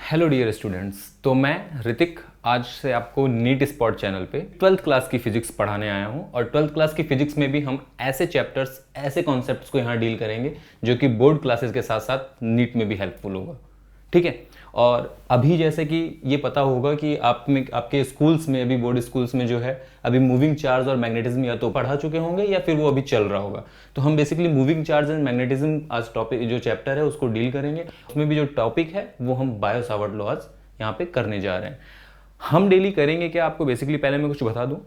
Hello dear students, तो मैं ऋतिक आज से आपको नीट स्पॉट चैनल पे 12th क्लास की फिजिक्स पढ़ाने आया हूँ। और 12th क्लास की फिजिक्स में भी हम ऐसे चैप्टर्स, ऐसे कॉन्सेप्ट्स को यहाँ डील करेंगे जो कि बोर्ड क्लासेस के साथ साथ नीट में भी हेल्पफुल होगा। ठीक है। और अभी जैसे कि ये पता होगा कि आप में आपके स्कूल्स में, अभी बोर्ड स्कूल्स में जो है अभी मूविंग चार्ज और मैग्नेटिज्म या तो पढ़ा चुके होंगे या फिर वो अभी चल रहा होगा। तो हम basically moving charge and magnetism आज टॉपिक जो चैप्टर है उसको डील करेंगे। उसमें भी जो टॉपिक है वो हम बायो सावर्ट लॉज यहाँ पे करने जा रहे हैं। हम डेली करेंगे क्या, आपको बेसिकली पहले मैं कुछ बता दूँ।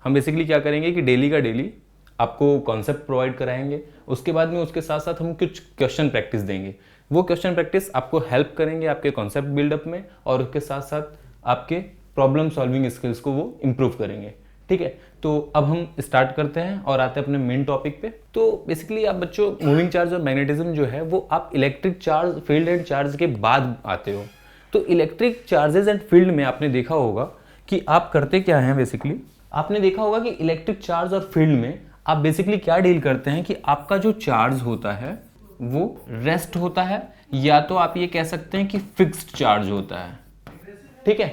हम बेसिकली क्या करेंगे कि डेली का डेली आपको कॉन्सेप्ट प्रोवाइड कराएंगे, उसके बाद में उसके साथ साथ हम कुछ क्वेश्चन प्रैक्टिस देंगे। वो क्वेश्चन प्रैक्टिस आपको हेल्प करेंगे आपके कॉन्सेप्ट बिल्डअप में और उसके साथ साथ आपके प्रॉब्लम सॉल्विंग स्किल्स को वो इम्प्रूव करेंगे। ठीक है, तो अब हम स्टार्ट करते हैं और आते हैं अपने मेन टॉपिक पे। तो बेसिकली आप बच्चों मूविंग चार्ज और मैग्नेटिज्म जो है वो आप electric charge, field and charge के बाद आते हो। तो इलेक्ट्रिक चार्जेस एंड फील्ड में आपने देखा होगा कि आप करते क्या हैं। बेसिकली आपने देखा होगा कि इलेक्ट्रिक चार्ज और फील्ड में आप बेसिकली क्या डील करते हैं कि आपका जो चार्ज होता है वो रेस्ट होता है, या तो आप ये कह सकते हैं कि फिक्स्ड चार्ज होता है। ठीक है,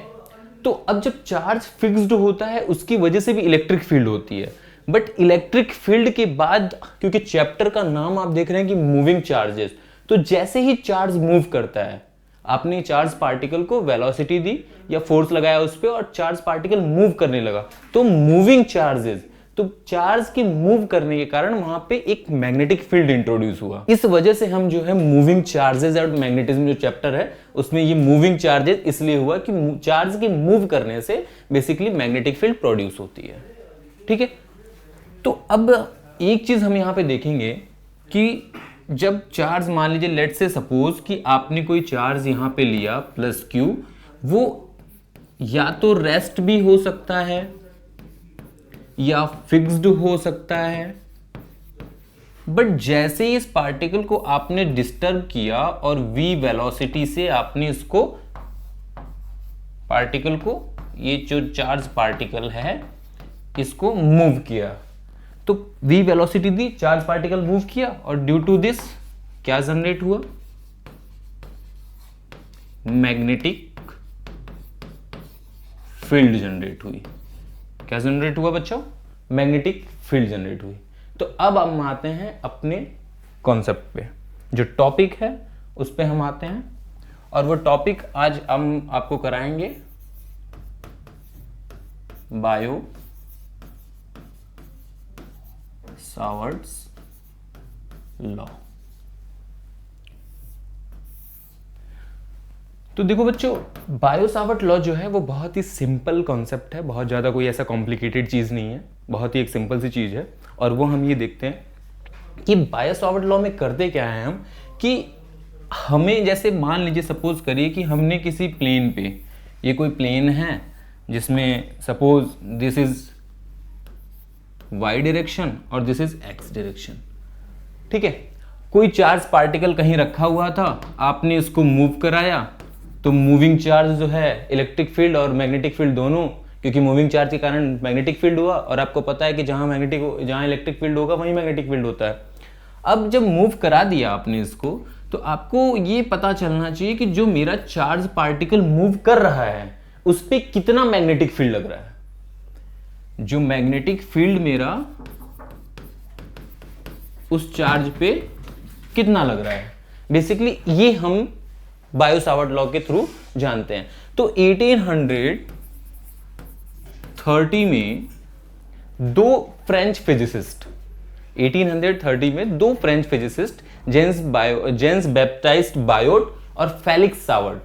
तो अब जब चार्ज फिक्स्ड होता है उसकी वजह से भी इलेक्ट्रिक फील्ड होती है। बट इलेक्ट्रिक फील्ड के बाद, क्योंकि चैप्टर का नाम आप देख रहे हैं कि मूविंग चार्जेस, तो जैसे ही चार्ज मूव करता है, आपने चार्ज पार्टिकल को वेलोसिटी दी या फोर्स लगाया उस पर और चार्ज पार्टिकल मूव करने लगा, तो मूविंग चार्जेस, तो चार्ज के मूव करने के कारण वहां पे एक मैग्नेटिक फील्ड इंट्रोड्यूस हुआ। इस वजह से हम जो है मूविंग चार्जेस और मैग्नेटिज्म जो चैप्टर है उसमें ये मूविंग चार्जेस इसलिए हुआ कि चार्ज के मूव करने से बेसिकली मैग्नेटिक फील्ड प्रोड्यूस होती है। ठीक है, तो अब एक चीज हम यहां पे देखेंगे कि जब चार्ज, मान लीजिए लेट से सपोज कि आपने कोई चार्ज यहां पे लिया प्लस क्यू, वो या तो रेस्ट भी हो सकता है या फिक्स्ड हो सकता है। बट जैसे ही इस पार्टिकल को आपने डिस्टर्ब किया और v वेलोसिटी से आपने इसको पार्टिकल को, ये जो चार्ज पार्टिकल है इसको मूव किया, तो v वेलोसिटी दी, चार्ज पार्टिकल मूव किया और ड्यू टू दिस क्या जनरेट हुआ, मैग्नेटिक फील्ड जनरेट हुई। क्या जनरेट हुआ बच्चों, मैग्नेटिक फील्ड जनरेट हुई। तो अब हम आते हैं अपने कॉन्सेप्ट पे, जो टॉपिक है उस पे हम आते हैं। और वो टॉपिक आज हम आपको कराएंगे बायो सावर्ट्स लॉ। तो देखो बच्चों, बायो सावर्ट लॉ जो है वो बहुत ही सिंपल कॉन्सेप्ट है, बहुत ज़्यादा कोई ऐसा कॉम्प्लिकेटेड चीज़ नहीं है, बहुत ही एक सिंपल सी चीज़ है। और वो हम ये देखते हैं कि बायो सावर्ट लॉ में करते क्या है हम, कि हमें जैसे मान लीजिए सपोज करिए कि हमने किसी प्लेन पे, ये कोई प्लेन है जिसमें suppose this is Y direction और दिस इज एक्स डायरेक्शन। ठीक है, कोई चार्ज पार्टिकल कहीं रखा हुआ था, आपने इसको मूव कराया, तो मूविंग चार्ज जो है इलेक्ट्रिक फील्ड और मैग्नेटिक फील्ड दोनों, क्योंकि मूविंग चार्ज के कारण मैग्नेटिक फील्ड हुआ और आपको पता है कि जहां इलेक्ट्रिक फील्ड होगा वहीं मैग्नेटिक फील्ड होता है। अब जब मूव करा दिया आपने इसको, तो आपको ये पता चलना चाहिए कि जो मेरा चार्ज पार्टिकल मूव कर रहा है उस पर कितना मैग्नेटिक फील्ड लग रहा है। जो मैग्नेटिक फील्ड मेरा उस चार्ज पे कितना लग रहा है, बेसिकली ये हम बायो सावर्ट लॉ के थ्रू जानते हैं। तो 1830 में दो फ्रेंच फिजिसिस्ट, 1830 में दो फ्रेंच फिजिसिस्ट जेन्स बैप्टाइस्ट बायोट और फेलिक्स सावर्ट,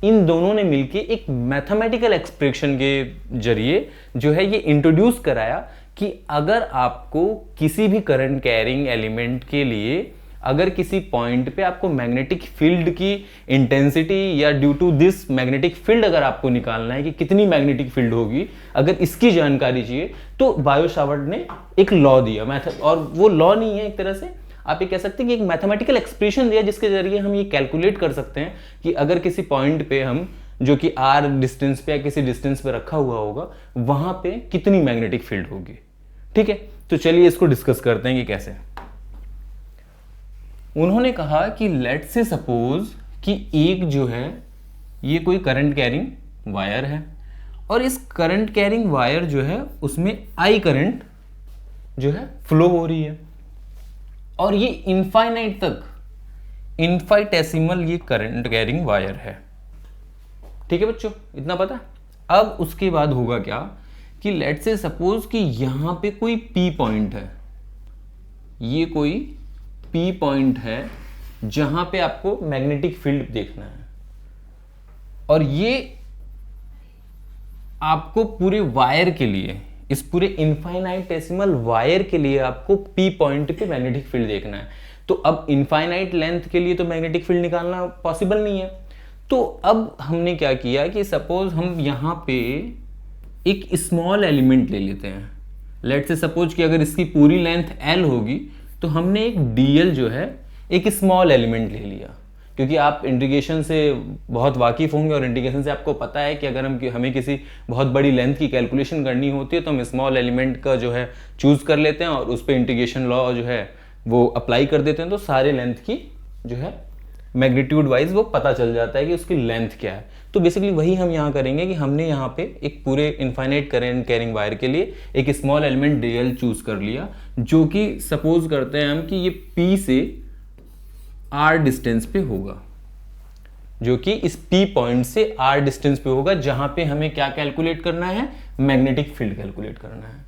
इन दोनों ने मिलकर एक मैथमेटिकल एक्सप्रेशन के जरिए जो है ये इंट्रोड्यूस कराया कि अगर आपको किसी भी करंट कैरिंग एलिमेंट के लिए अगर किसी पॉइंट पे आपको मैग्नेटिक फील्ड की इंटेंसिटी या due to this magnetic field अगर आपको निकालना है कि कितनी मैग्नेटिक फील्ड होगी, अगर इसकी जानकारी चाहिए, तो बायो सावर्ट ने एक लॉ दिया मैथड। और वो लॉ नहीं है, एक तरह से आप ये कह सकते हैं कि एक मैथमेटिकल एक्सप्रेशन दिया जिसके जरिए हम ये कैलकुलेट कर सकते हैं कि अगर किसी पॉइंट पे हम, जो कि r डिस्टेंस पे या किसी डिस्टेंस पे रखा हुआ होगा, वहां पे कितनी मैग्नेटिक फील्ड होगी। ठीक है, तो चलिए इसको डिस्कस करते हैं कि कैसे। उन्होंने कहा कि लेट से सपोज कि एक जो है ये कोई करंट कैरिंग वायर है और इस करंट कैरिंग वायर जो है उसमें आई करंट जो है फ्लो हो रही है और ये इनफाइनाइट तक इनफाइटेसिमल ये करंट कैरिंग वायर है। ठीक है बच्चों, इतना पता। अब उसके बाद होगा क्या कि लेट से सपोज कि यहां पे कोई पी पॉइंट है, ये कोई पी पॉइंट है जहां पे आपको मैग्नेटिक फील्ड देखना है और ये आपको पूरे वायर के लिए, इस पूरे इनफाइनाइटेसिमल वायर के लिए आपको पी पॉइंट पे मैग्नेटिक फील्ड देखना है। तो अब इनफाइनाइट लेंथ के लिए तो मैग्नेटिक फील्ड निकालना पॉसिबल नहीं है। तो अब हमने क्या किया कि सपोज हम यहां पे एक स्मॉल एलिमेंट ले लेते हैं। लेट से सपोज कि अगर इसकी पूरी लेंथ एल होगी तो हमने एक डीएल जो है एक स्मॉल एलिमेंट ले लिया, क्योंकि आप इंटीग्रेशन से बहुत वाकिफ होंगे और इंटीग्रेशन से आपको पता है कि अगर हमें किसी बहुत बड़ी लेंथ की कैलकुलेशन करनी होती है तो हम स्मॉल एलिमेंट का जो है चूज कर लेते हैं और उस पर इंटीग्रेशन लॉ जो है वो अप्लाई कर देते हैं, तो सारे लेंथ की जो है मैग्नीट्यूड वाइज वो पता चल जाता है कि उसकी लेंथ क्या है। तो बेसिकली वही हम यहाँ करेंगे कि हमने यहाँ पे एक पूरे इनफाइनाइट करंट कैरिंग वायर के लिए एक स्मॉल एलिमेंट डीएल चूज कर लिया, जो कि सपोज करते हैं हम कि ये पी से आर डिस्टेंस पे होगा, जो कि इस पी पॉइंट से आर डिस्टेंस पे होगा, जहां पे हमें क्या कैलकुलेट करना है, मैग्नेटिक फील्ड कैलकुलेट करना है।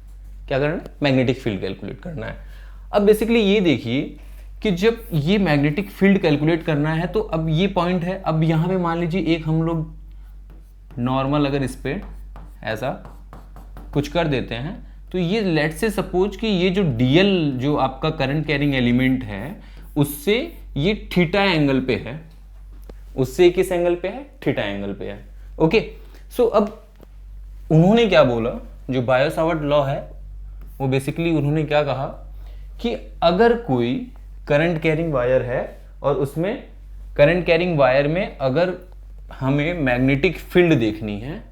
क्या करना है? मैग्नेटिक फील्ड कैलकुलेट करना है। अब बेसिकली ये देखिए कि जब ये मैग्नेटिक फील्ड कैलकुलेट करना है तो अब ये पॉइंट है, अब यहां पे मान लीजिए एक हम लोग नॉर्मल अगर इस पे ऐसा कुछ कर देते हैं तो ये लेट से सपोज कि ये जो डीएल जो आपका करंट कैरिंग एलिमेंट है उससे ये थीटा एंगल पे है, उससे किस एंगल पे है? थीटा एंगल पे है। ओके, सो अब उन्होंने क्या बोला, जो बायो-सावर्ट लॉ है वो बेसिकली उन्होंने क्या कहा कि अगर कोई करंट कैरिंग वायर है और उसमें करंट कैरिंग वायर में अगर हमें मैग्नेटिक फील्ड देखनी है,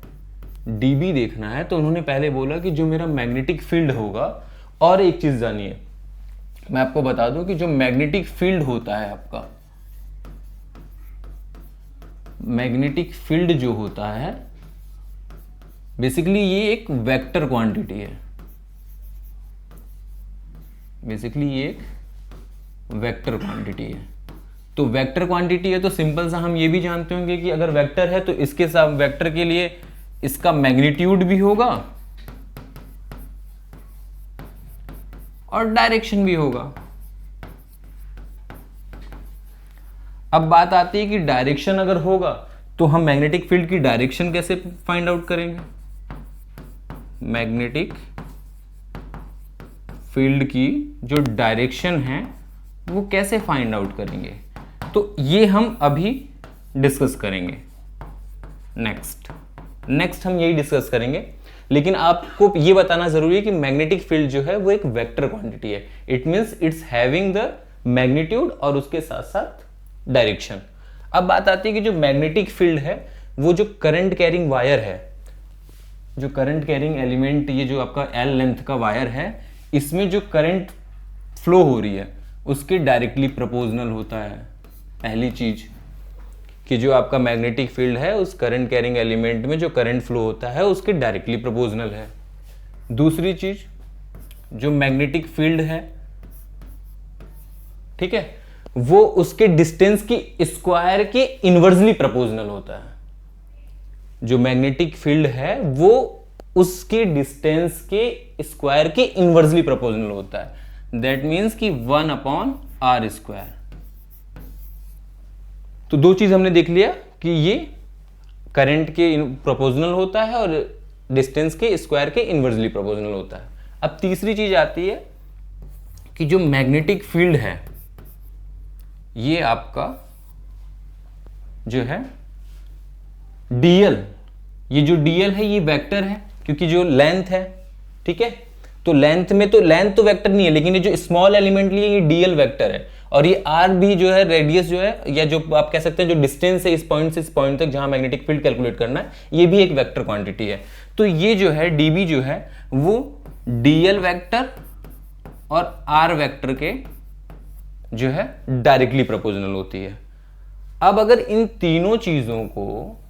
डीबी देखना है, तो उन्होंने पहले बोला कि जो मेरा मैग्नेटिक फील्ड होगा, और एक चीज जानिए, मैं आपको बता दूं कि जो मैग्नेटिक फील्ड होता है आपका, मैग्नेटिक फील्ड जो होता है बेसिकली ये एक वेक्टर क्वांटिटी है। बेसिकली ये एक वेक्टर क्वांटिटी है। तो वेक्टर क्वांटिटी है तो सिंपल सा हम ये भी जानते होंगे कि अगर वेक्टर है तो इसके साथ वेक्टर के लिए इसका मैग्नीट्यूड भी होगा और डायरेक्शन भी होगा। अब बात आती है कि डायरेक्शन अगर होगा तो हम मैग्नेटिक फील्ड की डायरेक्शन कैसे फाइंड आउट करेंगे? मैग्नेटिक फील्ड की जो डायरेक्शन है वो कैसे फाइंड आउट करेंगे? तो ये हम अभी डिस्कस करेंगे। नेक्स्ट हम यही डिस्कस करेंगे, लेकिन आपको ये बताना जरूरी है कि मैग्नेटिक फील्ड जो है वो एक वेक्टर क्वांटिटी है। It means it's having the magnitude और उसके साथ साथ डायरेक्शन। अब बात आती है कि जो मैग्नेटिक फील्ड है वो जो करंट कैरिंग वायर है, जो करंट कैरिंग एलिमेंट, ये जो आपका एल लेंथ का वायर है, इसमें जो करंट फ्लो हो रही है उसके डायरेक्टली प्रोपोर्शनल होता है। पहली चीज कि जो आपका मैग्नेटिक फील्ड है उस करंट कैरिंग एलिमेंट में जो करंट फ्लो होता है उसके डायरेक्टली प्रोपोर्शनल है। दूसरी चीज, जो मैग्नेटिक फील्ड है, ठीक है, वो उसके डिस्टेंस की स्क्वायर के इनवर्सली प्रोपोर्शनल होता है। जो मैग्नेटिक फील्ड है वो उसके डिस्टेंस के स्क्वायर के इनवर्सली प्रोपोर्शनल होता है। दैट मीन्स कि 1/r²। तो दो चीज हमने देख लिया कि ये करंट के प्रोपोर्शनल होता है और डिस्टेंस के स्क्वायर के इनवर्सली प्रोपोर्शनल होता है। अब तीसरी चीज आती है कि जो मैग्नेटिक फील्ड है ये आपका जो है डीएल, ये जो डीएल है ये वेक्टर है क्योंकि जो लेंथ है, ठीक है, तो लेंथ में तो लेंथ तो वेक्टर नहीं है, लेकिन ये जो स्मॉल एलिमेंट लिए ये डीएल वेक्टर है और ये आर भी जो है रेडियस जो है, या जो आप कह सकते हैं जो डिस्टेंस है इस पॉइंट से इस पॉइंट तक जहां मैग्नेटिक फील्ड कैलकुलेट करना है, ये भी एक वेक्टर क्वांटिटी है। तो ये जो है डीबी जो है वो डीएल वेक्टर और आर वेक्टर के जो है डायरेक्टली प्रोपोर्शनल होती है। अब अगर इन तीनों चीजों को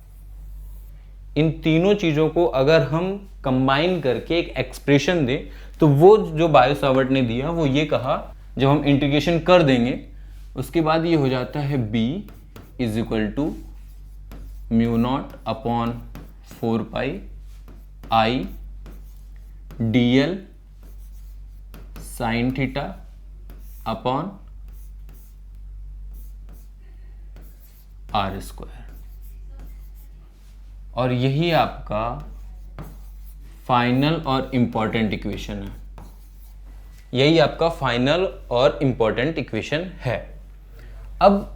इन तीनों चीज़ों को अगर हम कंबाइन करके एक एक्सप्रेशन दें तो वो जो बायो सावर्ट ने दिया वो ये कहा, जब हम इंटीग्रेशन कर देंगे उसके बाद ये हो जाता है b is equal to mu naught upon 4 pi I D L sine theta upon R square. और यही आपका फाइनल और इंपॉर्टेंट इक्वेशन है, यही आपका फाइनल और इंपॉर्टेंट इक्वेशन है। अब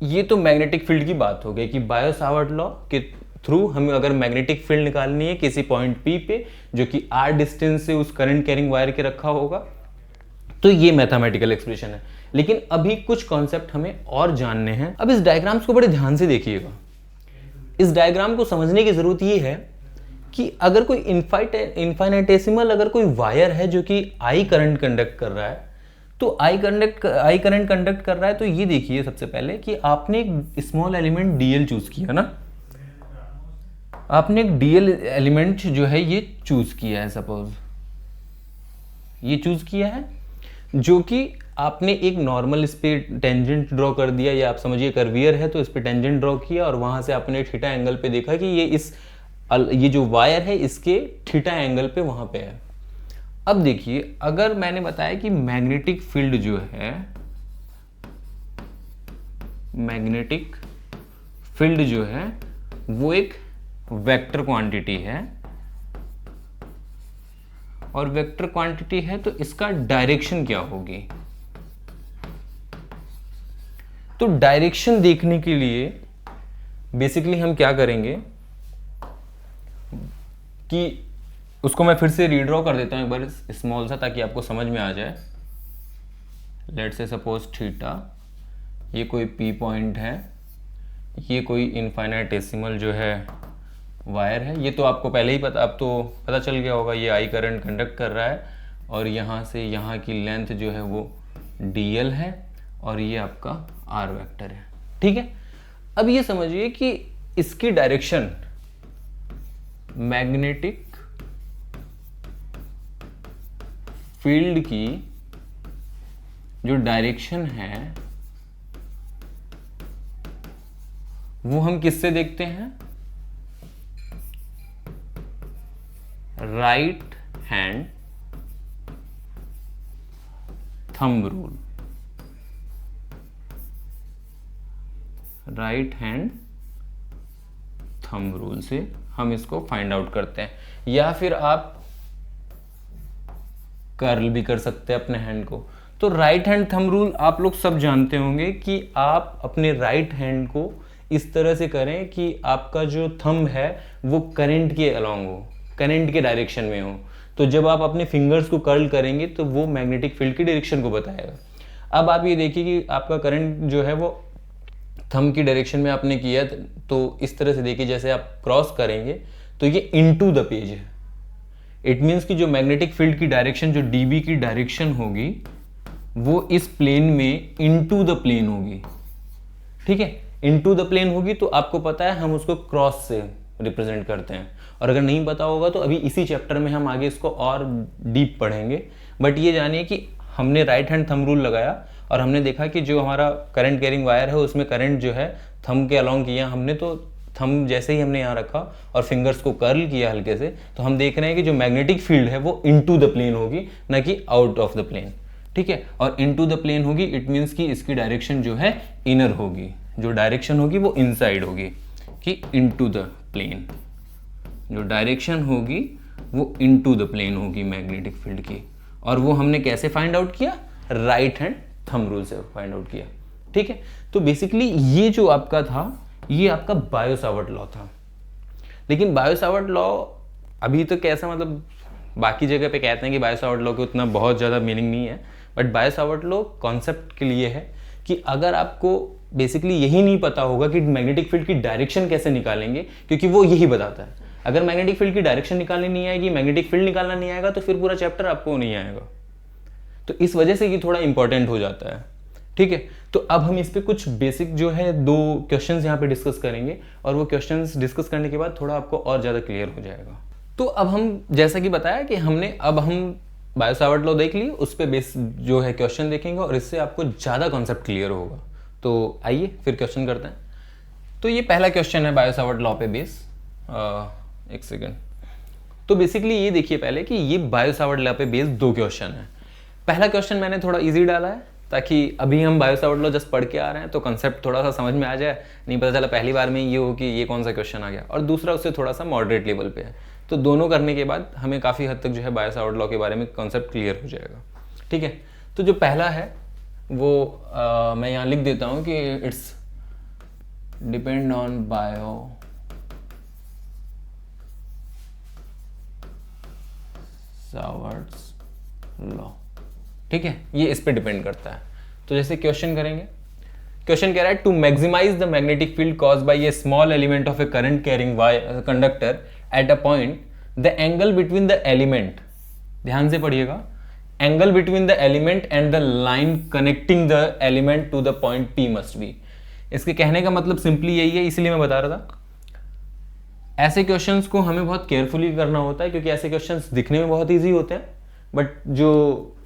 ये तो मैग्नेटिक फील्ड की बात हो गई कि बायो सावर्ट लॉ के थ्रू हमें अगर मैग्नेटिक फील्ड निकालनी है किसी पॉइंट P पे जो कि r डिस्टेंस से उस करंट कैरिंग वायर के रखा होगा, तो ये मैथमेटिकल एक्सप्रेशन है। लेकिन अभी कुछ कॉन्सेप्ट हमें और जानने हैं। अब इस डायग्राम्स को बड़े ध्यान से देखिएगा। इस डायग्राम को समझने की जरूरत ये है कि अगर कोई इनफाइनेटेसिमल अगर कोई वायर है जो कि I करंट कंडक्ट कर रहा है, तो I करंट कंडक्ट कर रहा है, तो ये देखिए सबसे पहले कि आपने एक स्मॉल एलिमेंट dl चूज किया ना, आपने एक dl एलिमेंट जो है ये चूज किया है, सपोज ये चूज किया है, जो कि आपने एक नॉर्मल इस पे टेंजेंट ड्रॉ कर दिया, या आप समझिए कर्वियर है तो इस पे टेंजेंट ड्रॉ किया और वहां से आपने थीटा एंगल पे देखा कि ये जो वायर है इसके थीटा एंगल पे वहां पे है। अब देखिए, अगर मैंने बताया कि मैग्नेटिक फील्ड जो है, मैग्नेटिक फील्ड जो है वो एक वेक्टर क्वांटिटी है, और वेक्टर क्वांटिटी है तो इसका डायरेक्शन क्या होगी। तो डायरेक्शन देखने के लिए बेसिकली हम क्या करेंगे कि उसको मैं फिर से रीड्रॉ कर देता हूं एक बार स्मॉल सा, ताकि आपको समझ में आ जाए। लेट्स से सपोज थीटा, ये कोई P पॉइंट है, ये कोई इनफाइनाइटेसिमल जो है वायर है, ये तो आपको पहले ही पता, अब तो पता चल गया होगा, ये I करंट कंडक्ट कर रहा है और यहाँ से यहाँ की लेंथ जो है वो dl है और ये आपका r वेक्टर है। ठीक है, अब ये समझिए कि इसकी डायरेक्शन मैग्नेटिक फील्ड की जो डायरेक्शन है वो हम किससे देखते हैं, right hand thumb rule, right hand thumb rule से हम इसको फाइंड आउट करते हैं। या फिर आप कर्ल भी कर सकते हैं अपने हैंड को। तो राइट हैंड थंब रूल आप लोग सब जानते होंगे कि आप अपने राइट हैंड को इस तरह से करें कि आपका जो थंब है वो करंट के अलॉन्ग हो, करंट के डायरेक्शन में हो। तो जब आप अपने फिंगर्स को कर्ल करेंगे तो वो मैग्नेटिक फील्ड की डायरेक्शन को बताएगा। अब आप ये देखिए कि आपका करंट जो है वो थंब की डायरेक्शन में आपने किया, तो इस तरह से देखिए जैसे आप क्रॉस करेंगे तो ये इनटू द पेज है। इट मीन्स कि जो मैग्नेटिक फील्ड की डायरेक्शन, जो डीबी की डायरेक्शन होगी वो इस प्लेन में इनटू द प्लेन होगी। ठीक है, इनटू द प्लेन होगी, तो आपको पता है हम उसको क्रॉस से रिप्रेजेंट करते हैं। और अगर नहीं पता होगा तो अभी इसी चैप्टर में हम आगे इसको और डीप पढ़ेंगे। बट ये जानिए कि हमने राइट हैंड थंब रूल लगाया और हमने देखा कि जो हमारा करंट कैरिंग वायर है उसमें करंट जो है थंब के अलॉन्ग किया हमने, तो थंब जैसे ही हमने यहाँ रखा और फिंगर्स को कर्ल किया हल्के से, तो हम देख रहे हैं कि जो मैग्नेटिक फील्ड है वो इनटू द प्लेन होगी, ना कि आउट ऑफ द प्लेन। ठीक है, और इनटू द प्लेन होगी, इट मीन्स कि इसकी डायरेक्शन जो है इनर होगी, जो डायरेक्शन होगी वो इनसाइड होगी, कि इनटू द प्लेन जो डायरेक्शन होगी वो इनटू द प्लेन होगी मैग्नेटिक फील्ड की। और वो हमने कैसे फाइंड आउट किया, राइट हैंड थंब रूल से फाइंड आउट किया। ठीक है, तो बेसिकली ये जो आपका था ये आपका बायो सावर्ट लॉ था। लेकिन बायो सावर्ट लॉ अभी तो कैसा, मतलब बाकी जगह पे कहते हैं कि बायो सावर्ट लॉ के उतना बहुत ज़्यादा मीनिंग नहीं है, but Biot Savart law concept के लिए है कि अगर आपको बेसिकली यही नहीं पता होगा कि मैग्नेटिक फील्ड की डायरेक्शन कैसे निकालेंगे, क्योंकि वो यही बताता है। अगर मैग्नेटिक फील्ड की डायरेक्शन निकालनी नहीं आएगी, मैग्नेटिक फील्ड निकालना नहीं आएगा, तो फिर पूरा चैप्टर आपको नहीं आएगा। तो इस वजह से ये थोड़ा इंपॉर्टेंट हो जाता है। ठीक है, तो अब हम इस पे कुछ बेसिक जो है 2 क्वेश्चंस यहाँ पे डिस्कस करेंगे और वो क्वेश्चंस डिस्कस करने के बाद थोड़ा आपको और ज़्यादा क्लियर हो जाएगा। तो अब हम जैसा कि बताया कि अब हम बायो सावर्ट लॉ देख लिए, उस पर बेस जो है क्वेश्चन देखेंगे और इससे आपको ज़्यादा कॉन्सेप्ट क्लियर होगा। तो आइए फिर क्वेश्चन करते हैं। तो ये पहला क्वेश्चन है बायो सावर्ट लॉ पे बेस। एक सेकेंड। तो बेसिकली ये देखिए पहले कि ये बायो सावर्ट लॉ पे बेस 2 क्वेश्चन है। पहला क्वेश्चन मैंने थोड़ा इजी डाला है ताकि अभी हम बायो सावर्ट लॉ जस्ट पढ़ के आ रहे हैं तो कंसेप्ट थोड़ा सा समझ में आ जाए, नहीं पता चला पहली बार में ये हो कि ये कौन सा क्वेश्चन आ गया। और दूसरा उससे थोड़ा सा मॉडरेट लेवल पे है, तो दोनों करने के बाद हमें काफ़ी हद तक जो है बायो सावर्ट लॉ के बारे में कॉन्सेप्ट क्लियर हो जाएगा। ठीक है, तो जो पहला है वो मैं यहाँ लिख देता हूँ कि it's depend on Biot Savart's law. ठीक है, ये इस पे डिपेंड करता है। तो जैसे क्वेश्चन करेंगे, क्वेश्चन कह रहा है to maximise the magnetic field caused by a small element of a current carrying conductor at a point the angle between the element, ध्यान से पढ़िएगा, angle between the element and the line connecting the element to the point P must be. इसके कहने का मतलब simply यही है, इसलिए मैं बता रहा था ऐसे क्वेश्चंस को हमें बहुत केयरफुली करना होता है, क्योंकि ऐसे क्वेश्चंस दिखने में बहुत ईजी होते हैं बट जो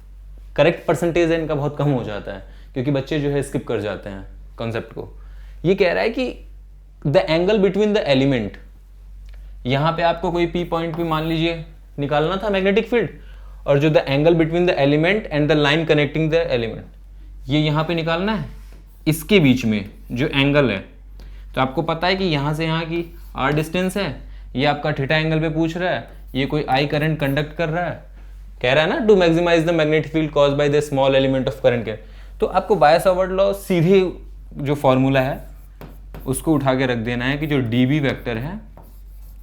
करेक्ट परसेंटेज है इनका बहुत कम हो जाता है, क्योंकि बच्चे जो है स्किप कर जाते हैं कॉन्सेप्ट को। ये कह रहा है कि the angle between the element, यहाँ पे आपको कोई P पॉइंट पे मान लीजिए निकालना था मैग्नेटिक फील्ड, और जो the angle between the element and the line connecting the element, ये यहाँ पे निकालना है। इसके बीच में जो एंगल है, तो आपको पता है कि यहाँ से यहाँ की r डिस्टेंस है, ये आपका थीटा एंगल पे पूछ रहा है, ये कोई I करंट कंडक्ट कर रहा है, कह रहा है ना to maximise the magnetic field caused by the small element of current के। तो आपको बायो सावर्ट लॉ सीधे जो फॉर्मूला है उसको उठा के रख देना है कि जो dB वेक्टर है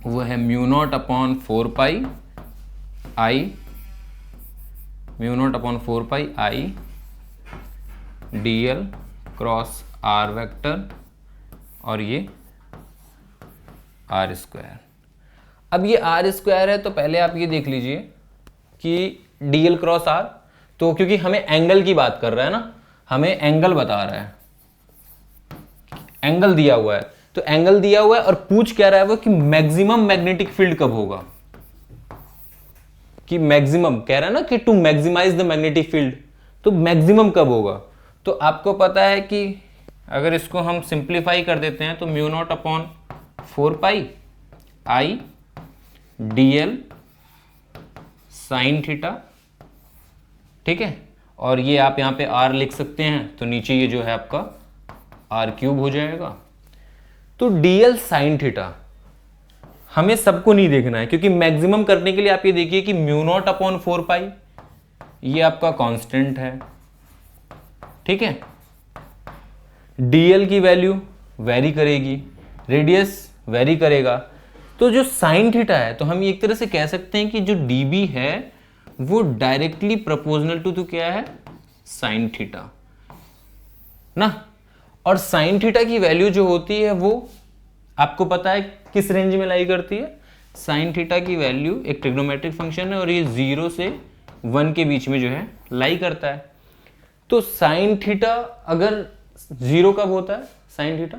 वो है mu naught upon 4 pi I, mu naught upon 4 pi I dl cross r vector और ये r स्क्वायर। अब ये r स्क्वायर है तो पहले आप ये देख लीजिए कि dl क्रॉस r, तो क्योंकि हमें एंगल की बात कर रहा है ना, हमें एंगल बता रहा है, एंगल दिया हुआ है, तो एंगल दिया हुआ है और पूछ क्या रहा है वो कि मैक्सिमम मैग्नेटिक फील्ड कब होगा, कि मैक्सिमम कह रहा है ना कि to maximise the magnetic field, तो मैक्सिमम कब होगा। तो आपको पता है कि अगर इसको हम सिंप्लीफाई कर देते हैं तो mu naught upon 4 pi I dl sine theta, ठीक है, और ये आप यहाँ पे r लिख सकते हैं, तो नीचे ये जो है आपका r क्यूब हो जाएगा। तो dl साइन थीटा हमें सबको नहीं देखना है, क्योंकि मैक्सिमम करने के लिए आप ये देखिए कि म्यू नॉट अपॉन 4 पाई ये आपका कांस्टेंट है, ठीक है, dl की वैल्यू वेरी करेगी, रेडियस वेरी करेगा, तो जो साइन थीटा है तो हम एक तरह से कह सकते हैं कि जो dB है वो डायरेक्टली प्रोपोर्शनल टू क्या है, साइन थीटा ना। और साइन थीटा की वैल्यू जो होती है वो आपको पता है किस रेंज में लाई करती है, साइन थीटा की वैल्यू एक ट्रिग्नोमेट्रिक फंक्शन है और ये 0 से 1 के बीच में जो है लाई करता है। तो साइन थीटा अगर 0 कब होता है, साइन थीटा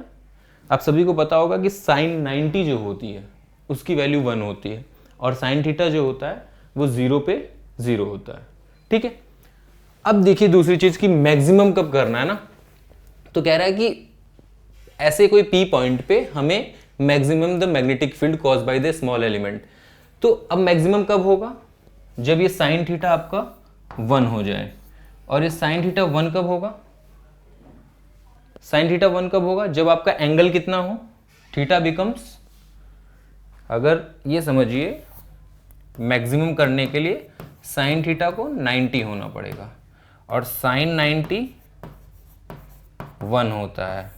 आप सभी को पता होगा कि साइन 90 जो होती है उसकी वैल्यू 1 होती है, और साइन थीटा जो होता है वो 0 पे 0 होता है, ठीक है। अब देखिए दूसरी चीज की मैक्सिमम कब करना है ना, तो कह रहा है कि ऐसे कोई P पॉइंट पे हमें maximum the magnetic field caused by the small element. तो अब मैक्सिमम कब होगा, जब ये साइन थीटा आपका 1 हो जाए, और ये साइन थीटा 1 कब होगा, साइन थीटा 1 कब होगा, जब आपका एंगल कितना हो, थीटा बिकम्स, अगर ये समझिए मैक्सिमम करने के लिए साइन थीटा को 90 होना पड़ेगा, और साइन 90 1 होता है,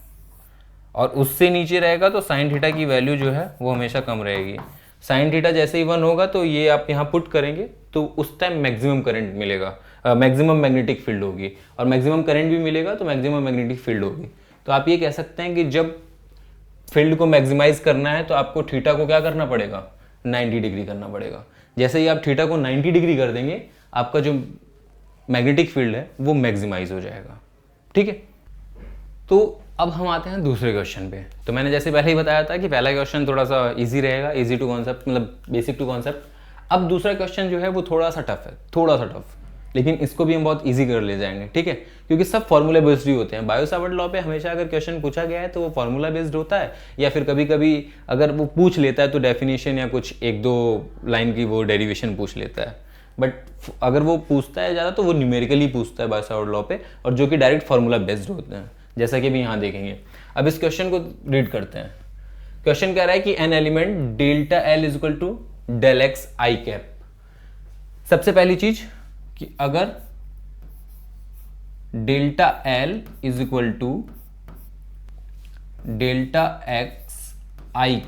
और उससे नीचे रहेगा तो साइन थीटा की वैल्यू जो है वो हमेशा कम रहेगी। साइन थीटा जैसे ही 1 होगा तो ये आप यहाँ पुट करेंगे तो उस टाइम मैक्सिमम करंट मिलेगा, मैक्सिमम मैग्नेटिक फील्ड होगी, और मैक्सिमम करंट भी मिलेगा तो मैक्सिमम मैग्नेटिक फील्ड होगी। तो आप ये कह सकते हैं कि जब फील्ड को मैक्सिमाइज करना है तो आपको थीटा को क्या करना पड़ेगा, 90 डिग्री करना पड़ेगा। जैसे ही आप थीटा को 90 डिग्री कर देंगे आपका जो मैग्नेटिक फील्ड है वो मैक्सिमाइज हो जाएगा, ठीक है। तो अब हम आते हैं दूसरे क्वेश्चन पे। तो मैंने जैसे पहले ही बताया था कि पहला क्वेश्चन थोड़ा सा इजी रहेगा, इजी टू कॉन्सेप्ट, मतलब बेसिक टू कॉन्सेप्ट। अब दूसरा क्वेश्चन जो है वो थोड़ा सा टफ है, थोड़ा सा टफ, लेकिन इसको भी हम बहुत इजी कर ले जाएंगे, ठीक है, क्योंकि सब फॉर्मूला बेस्ड ही होते हैं। बायो सावर्ट लॉ पे हमेशा अगर क्वेश्चन पूछा गया है तो वो फॉर्मूला बेस्ड होता है, या फिर कभी कभी अगर वो पूछ लेता है तो डेफिनेशन या कुछ एक दो लाइन की वो डेरिवेशन पूछ लेता है। बट अगर वो पूछता है ज़्यादा तो वो न्यूमेरिकली पूछता है बायो सावर्ट लॉ पे, और जो कि डायरेक्ट फार्मूला बेस्ड होते हैं, जैसा कि अभी यहाँ देखेंगे। अब इस क्वेश्चन को रीड करते हैं। क्वेश्चन कह रहा है कि an element delta L is equal to del X I cap. सबसे पहली चीज कि अगर delta L is equal to delta X I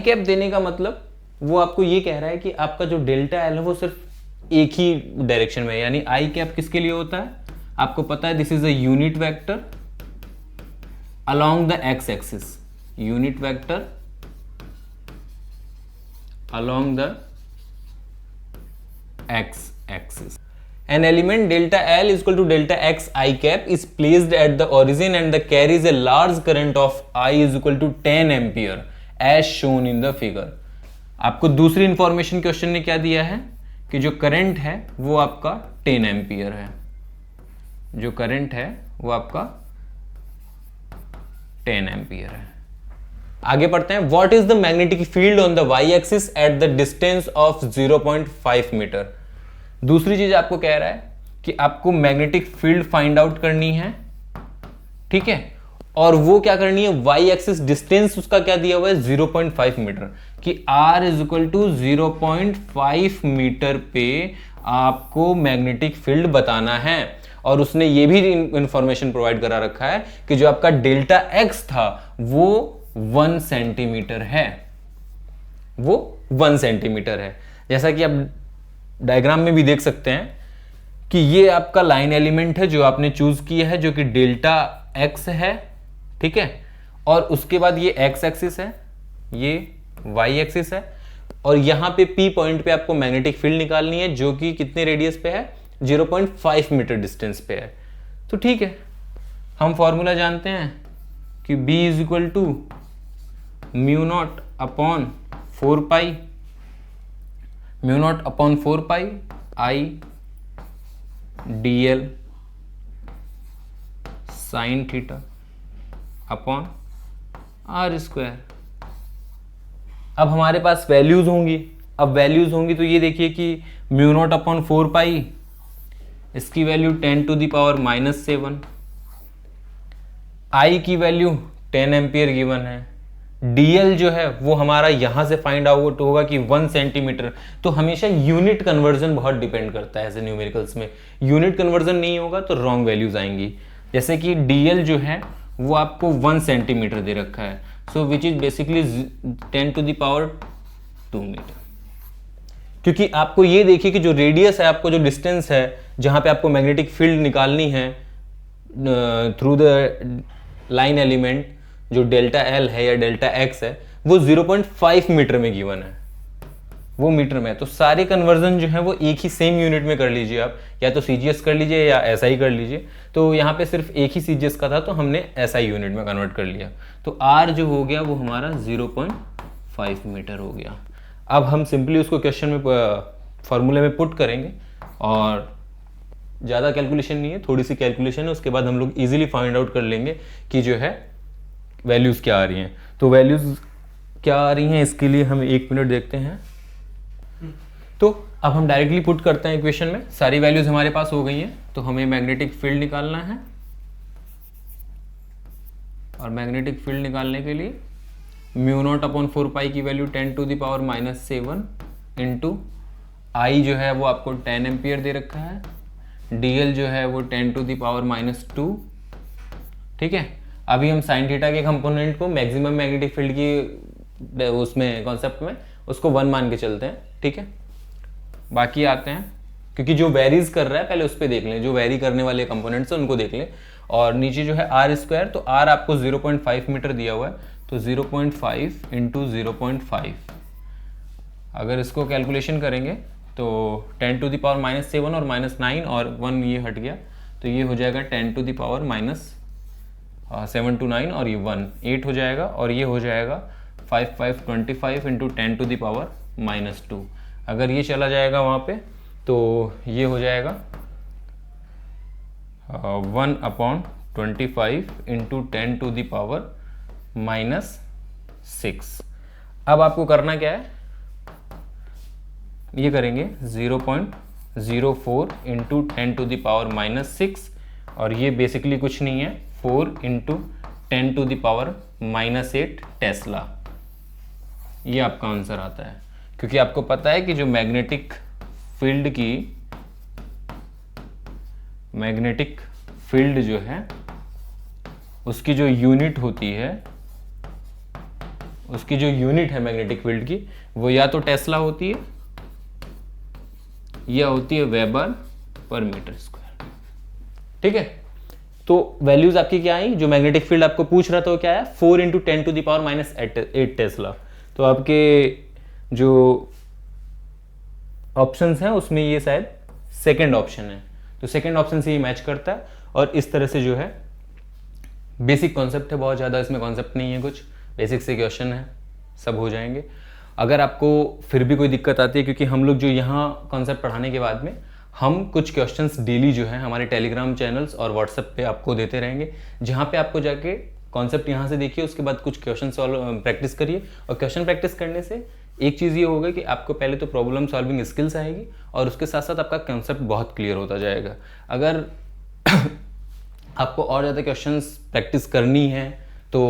cap देने का मतलब वो आपको ये कह रहा है कि आपका जो डेल्टा एल है वो सिर्फ एक ही डायरेक्शन में है, यानी आई कैप किसके लिए होता है, आपको पता है, this is a unit vector along the x axis, unit vector along the x axis. An element delta L is equal to delta x I cap is placed at the origin and the carries a large current of I is equal to 10 ampere as shown in the figure. आपको दूसरी information question ने क्या दिया है कि जो current है वो आपका 10 एम्पियर है, जो करंट है वो आपका 10 एम्पियर है। आगे पढ़ते हैं। What is the magnetic field on the Y axis at the distance of 0.5 metre. दूसरी चीज आपको कह रहा है कि आपको मैग्नेटिक फील्ड फाइंड आउट करनी है, ठीक है, और वो क्या करनी है, वाई एक्सिस डिस्टेंस उसका क्या दिया हुआ है 0.5 मीटर, कि r is equal to 0.5 metre पे आपको मैग्नेटिक फील्ड बताना है। और उसने ये भी इंफॉर्मेशन प्रोवाइड करा रखा है कि जो आपका डेल्टा एक्स था वो 1 सेंटीमीटर है, वो 1 सेंटीमीटर है। जैसा कि आप डायग्राम में भी देख सकते हैं कि ये आपका लाइन एलिमेंट है जो आपने चूज किया है, जो कि डेल्टा एक्स है, ठीक है, और उसके बाद ये एक्स एक्सिस है, ये वाई एक्सिस है, और यहां पे पी पॉइंट पे आपको मैग्नेटिक फील्ड निकालनी है जो कि कितने रेडियस पे है, 0.5 मीटर डिस्टेंस पे है। तो ठीक है, हम फॉर्मूला जानते हैं कि B is equal to mu naught upon 4 pi I DL sine theta upon R square. अब हमारे पास वैल्यूज होंगी, तो ये देखिए कि म्यू नॉट अपॉन 4 पाई, इसकी वैल्यू 10 टू द पावर -7, आई की वैल्यू 10 एम्पियर गिवन है, डीएल जो है वो हमारा यहां से फाइंड आउट होगा कि 1 सेंटीमीटर। तो हमेशा यूनिट कन्वर्जन बहुत डिपेंड करता है ऐसे न्यूमेरिकल्स में, यूनिट कन्वर्जन नहीं होगा तो रॉन्ग वैल्यूज आएंगी। जैसे कि डीएल जो है वो आपको 1 सेंटीमीटर दे रखा है, so which is basically 10 to the power 2 metre. क्योंकि आपको ये देखिए कि जो रेडियस है, आपको जो डिस्टेंस है जहां पे आपको मैग्नेटिक फील्ड निकालनी है थ्रू द लाइन एलिमेंट, जो डेल्टा एल है या डेल्टा एक्स है, वो 0.5 मीटर में गिवन है, वो मीटर में है। तो सारे कन्वर्जन जो है वो एक ही सेम यूनिट में कर लीजिए आप, या तो सीजीएस कर लीजिए या एसआई कर लीजिए। तो यहाँ पे सिर्फ एक ही सीजीएस का था तो हमने एसआई यूनिट में कन्वर्ट कर लिया, तो आर जो हो गया वो हमारा 0.5 मीटर हो गया। अब हम सिंपली उसको क्वेश्चन में फॉर्मूले में पुट करेंगे, और ज़्यादा कैलकुलेशन नहीं है, थोड़ी सी कैलकुलेशन है, उसके बाद हम लोग इजीली फाइंड आउट कर लेंगे कि जो है वैल्यूज़ क्या आ रही हैं। तो वैल्यूज़ क्या आ रही हैं इसके लिए हम 1 मिनट देखते हैं। तो अब हम डायरेक्टली पुट करते हैं इक्वेशन में, सारी वैल्यूज़ हमारे पास हो गई हैं। तो हमें मैग्नेटिक फील्ड निकालना है, और मैग्नेटिक फील्ड निकालने के लिए म्यू नॉट अपॉन 4 पाई की value 10 to the power -7 into I जो है वो आपको 10 एम्पियर दे रखा है, डीएल जो है वो 10 टू द पावर -2, ठीक है। अभी हम साइन थीटा के कंपोनेंट को मैक्सिमम मैग्नेटिक फील्ड की उसमें कॉन्सेप्ट में उसको 1 मान के चलते हैं, ठीक है। बाकी आते हैं, क्योंकि जो वेरीज कर रहा है पहले उस पर देख लें, जो वेरी करने वाले कंपोनेंट्स हैं उनको देख लें। और नीचे जो है आर स्क्वायर, तो आर आपको 0.5 मीटर दिया हुआ है, तो 0.5 इंटू 0.5, अगर इसको कैलकुलेशन करेंगे तो 10 टू द पावर -7 और -9 और 1 ये हट गया, तो ये हो जाएगा 10 to the power minus 7 to 9 और ये 1 8 हो जाएगा, और ये हो जाएगा 5 5 25 इंटू 10 टू द पावर -2। अगर ये चला जाएगा वहाँ पे तो ये हो जाएगा 1/25 इंटू 10 टू द पावर -6। अब आपको करना क्या है, ये करेंगे 0.04 इंटू 10 टू द पावर -6, और ये बेसिकली कुछ नहीं है 4 into 10 to the power -8 tesla. ये आपका आंसर आता है, क्योंकि आपको पता है कि जो मैग्नेटिक फील्ड जो है उसकी जो यूनिट होती है, उसकी जो यूनिट है मैग्नेटिक फील्ड की, वो या तो टेस्ला होती है या होती है वेबर पर मीटर स्क्वायर। ठीक है, तो वैल्यूज आपकी क्या आई, जो मैग्नेटिक फील्ड आपको पूछ रहा था वो क्या है, 4 into 10 to the power -8 tesla. तो आपके जो ऑप्शंस हैं उसमें ये शायद सेकंड ऑप्शन है, तो सेकंड ऑप्शन से ये मैच करता है। और इस तरह से जो है बेसिक कॉन्सेप्ट है, बहुत ज़्यादा इसमें कॉन्सेप्ट नहीं है, कुछ बेसिक से क्वेश्चन है, सब हो जाएंगे। अगर आपको फिर भी कोई दिक्कत आती है, क्योंकि हम लोग जो यहाँ कॉन्सेप्ट पढ़ाने के बाद में हम कुछ क्वेश्चंस डेली जो है हमारे टेलीग्राम चैनल्स और व्हाट्सएप पे आपको देते रहेंगे, जहाँ पे आपको जाके कॉन्सेप्ट यहाँ से देखिए, उसके बाद कुछ क्वेश्चन सॉल्व प्रैक्टिस करिए। और क्वेश्चन प्रैक्टिस करने से एक चीज़ ये होगा कि आपको पहले तो प्रॉब्लम सॉल्विंग स्किल्स आएगी, और उसके साथ साथ आपका कॉन्सेप्ट बहुत क्लियर होता जाएगा। अगर आपको और ज़्यादा क्वेश्चंस प्रैक्टिस करनी है तो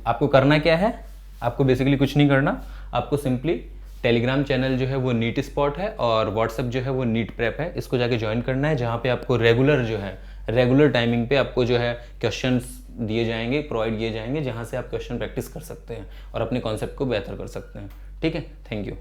आपको करना क्या है, आपको बेसिकली कुछ नहीं करना, आपको सिंपली टेलीग्राम चैनल जो है वो नीट स्पॉट है, और व्हाट्सएप जो है वो नीट प्रेप है, इसको जाके ज्वाइन करना है, जहाँ पे आपको रेगुलर टाइमिंग पे आपको जो है क्वेश्चंस दिए जाएंगे, प्रोवाइड किए जाएंगे, जहाँ से आप क्वेश्चन प्रैक्टिस कर सकते हैं और अपने कॉन्सेप्ट को बेहतर कर सकते हैं। ठीक है, थैंक यू।